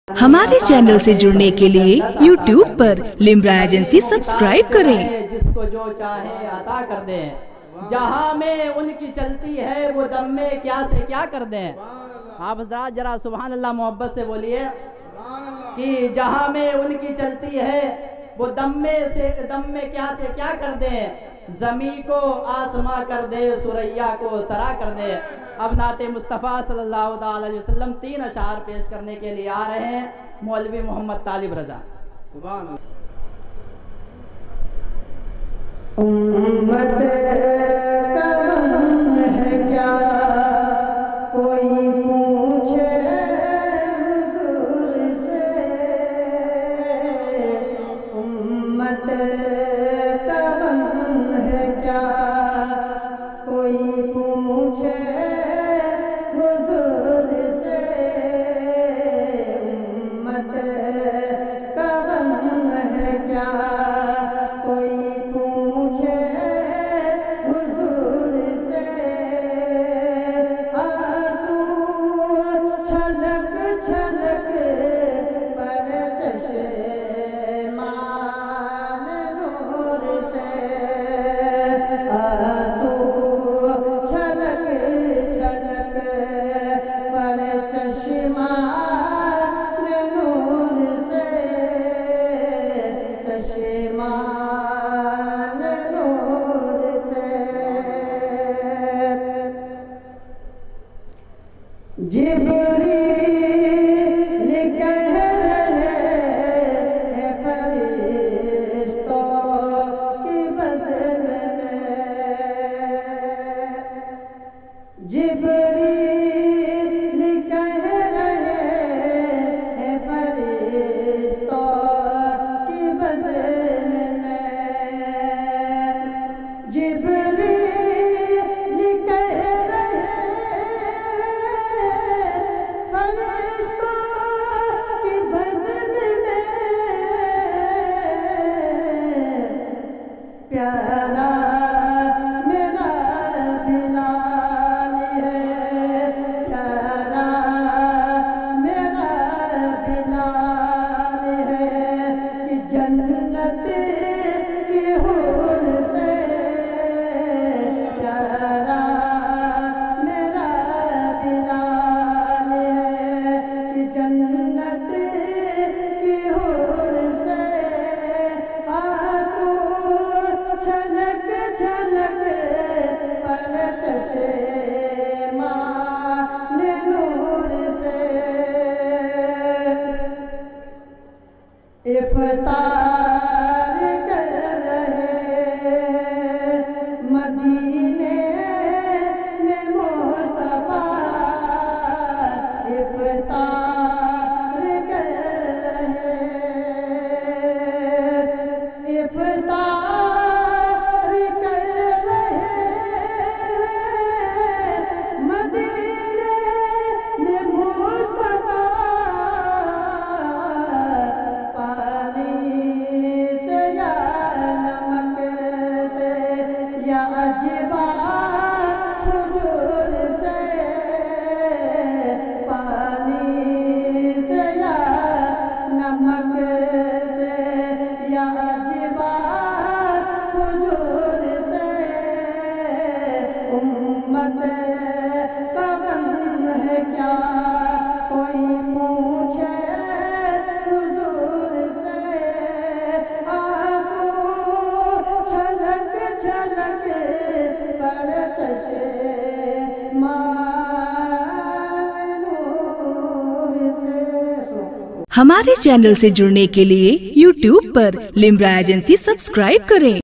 हमारे चैनल से जुड़ने के लिए YouTube पर लिम्रा एजेंसी सब्सक्राइब करें। जिसको जो चाहे अता कर दें, जहाँ में उनकी चलती है वो दम में क्या से क्या कर दें। आप जरा सुभान अल्लाह मोहब्बत से बोलिए कि जहाँ में उनकी चलती है वो दम में क्या से क्या कर दें। ज़मी को आसमां कर दे, सुरैया को सरा कर दे। अब नाते मुस्तफ़ा सल्लल्लाहु अलैहि वसल्लम 3 अशार पेश करने के लिए आ रहे हैं मौलवी मोहम्मद तालिब रज़ा। उम्मत का गम है क्या कोई पूछे हुजूर से। उम्मत का गम है क्या कोई पूछे हुजूर से। उम्मत का गम है क्या कोई पूछे हुजूर से। आंसू छलक छलक पड़े चश्मान नूर से। आंसू छलक छलक पड़े चश्मान नूर से। चश्मान नूर से। जिब्रील कह रहे हैं फरिश्तों की बज़म में। जिब्रील कह रहे हैं फरिश्तों की बज़म में। जिब्रील कह रहे फरिश्तों की बज़म में। प्यारा मेरा बिलाल है, प्यारा मेरा बिलाल है कि जन्नत की हूर से। प्यारा मेरा बिलाल है कि जन्नत की हूर से। आंसू छलक छलक पड़े चश्मान नूर से। इफ्तार कर रहे मदीने में मुस्तफा। इफ्तार कर रहे, इफ्तार कर रहे मदीने में मुस्तफा। पानी से या नमक से या अजबा हुजूर से। पानी से या नमक से या अजबा हुजूर से। उम्मत का गम है क्या कोई पूछे हुजूर से। आंसू छलक छलक पड़े चश्मान नूर से। हमारे चैनल से जुड़ने के लिए YouTube पर लिम्रा एजेंसी सब्सक्राइब करें।